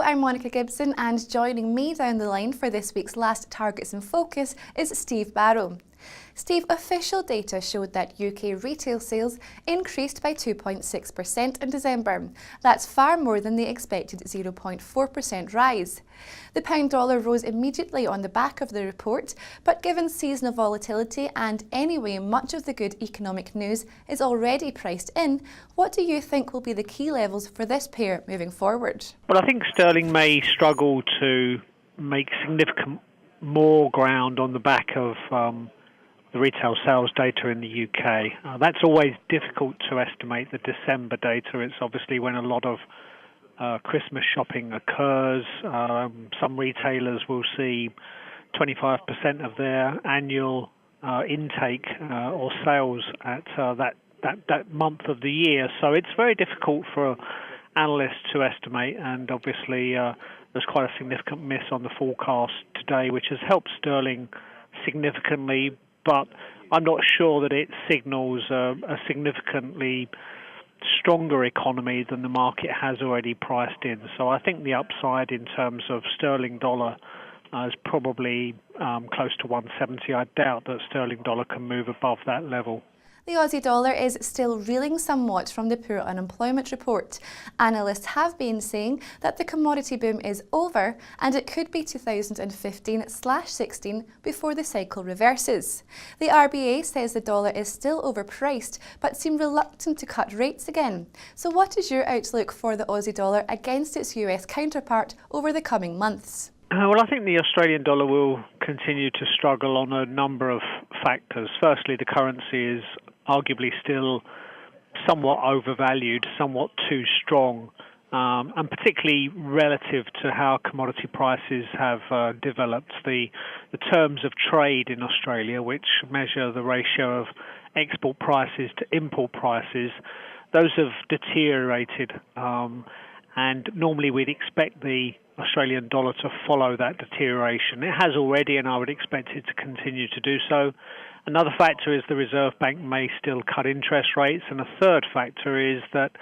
I'm Monica Gibson, and joining me down the line for this week's last Targets in Focus is Steve Barrow. Steve, official data showed that UK retail sales increased by 2.6% in December. That's far more than the expected 0.4% rise. The pound dollar rose immediately on the back of the report, but given seasonal volatility and anyway much of the good economic news is already priced in, what do you think will be the key levels for this pair moving forward? Well, I think sterling may struggle to make significant more ground on the back of the retail sales data in the UK. That's always difficult to estimate, the December data. It's obviously when a lot of Christmas shopping occurs. Some retailers will see 25% of their annual intake or sales at that month of the year. So it's very difficult for analysts to estimate, and obviously there's quite a significant miss on the forecast today, which has helped sterling significantly, but I'm not sure that it signals a significantly stronger economy than the market has already priced in. So I think the upside in terms of sterling dollar is probably close to 170. I doubt that sterling dollar can move above that level. The Aussie dollar is still reeling somewhat from the poor unemployment report. Analysts have been saying that the commodity boom is over and it could be 2015/16 before the cycle reverses. The RBA says the dollar is still overpriced but seem reluctant to cut rates again. So what is your outlook for the Aussie dollar against its US counterpart over the coming months? Well, I think the Australian dollar will continue to struggle on a number of factors. Firstly, the currency is arguably still somewhat overvalued, somewhat too strong, and particularly relative to how commodity prices have developed. The terms of trade in Australia, which measure the ratio of export prices to import prices, those have deteriorated, and normally we'd expect the Australian dollar to follow that deterioration. It has already, and I would expect it to continue to do so. Another factor is the Reserve Bank may still cut interest rates, and a third factor is that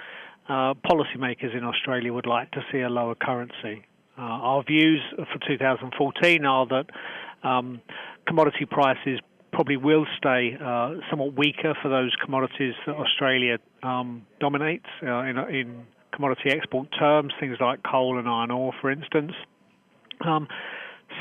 policymakers in Australia would like to see a lower currency. Our views for 2014 are that commodity prices probably will stay somewhat weaker for those commodities that Australia dominates in commodity export terms, things like coal and iron ore, for instance.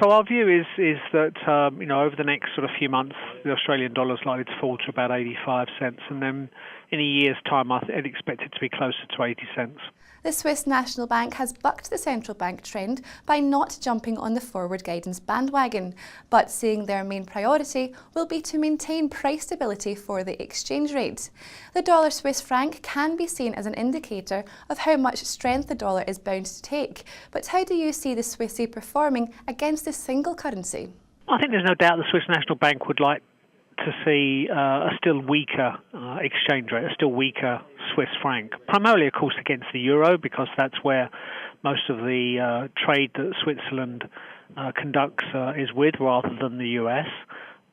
So our view is that over the next sort of few months, the Australian dollar is likely to fall to about 85 cents, and then in a year's time, I'd expect it to be closer to 80 cents. The Swiss National Bank has bucked the central bank trend by not jumping on the forward guidance bandwagon, but saying their main priority will be to maintain price stability for the exchange rate. The dollar Swiss franc can be seen as an indicator of how much strength the dollar is bound to take, but how do you see the Swissy performing against this single currency? I think there's no doubt the Swiss National Bank would like to see a still weaker exchange rate, a still weaker Swiss franc, primarily, of course, against the euro, because that's where most of the trade that Switzerland conducts is with, rather than the US.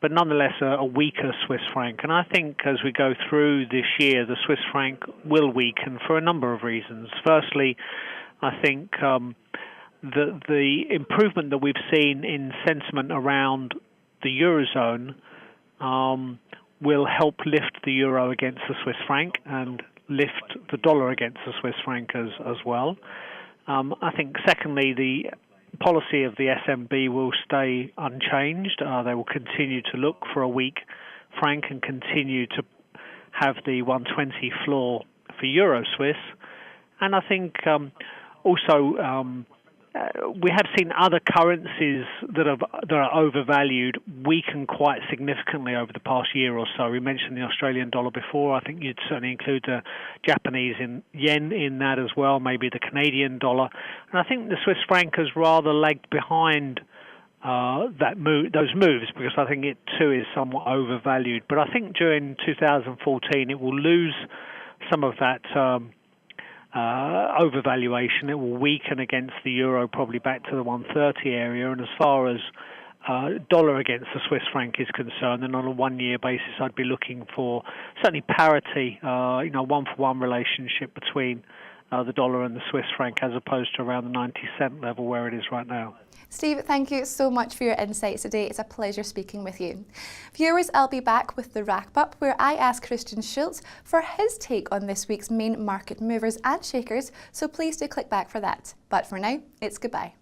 But nonetheless, a weaker Swiss franc. And I think as we go through this year, the Swiss franc will weaken for a number of reasons. Firstly, I think the improvement that we've seen in sentiment around the Eurozone will help lift the euro against the Swiss franc and lift the dollar against the Swiss franc as well. I think, secondly, the policy of the SNB will stay unchanged. They will continue to look for a weak franc and continue to have the 120 floor for Euro Swiss. And I think also we have seen other currencies that are overvalued weaken quite significantly over the past year or so. We mentioned the Australian dollar before. I think you'd certainly include the Japanese yen in that as well, maybe the Canadian dollar. And I think the Swiss franc has rather lagged behind those moves, because I think it too is somewhat overvalued. But I think during 2014 it will lose some of that overvaluation. It will weaken against the euro, probably back to the 130 area. And as far as dollar against the Swiss franc is concerned, then on a one-year basis, I'd be looking for certainly parity, one-for-one relationship between the dollar and the Swiss franc, as opposed to around the 90-cent level where it is right now. Steve, thank you so much for your insights today. It's a pleasure speaking with you. Viewers, I'll be back with the wrap-up where I ask Christian Schultz for his take on this week's main market movers and shakers, so please do click back for that. But for now, it's goodbye.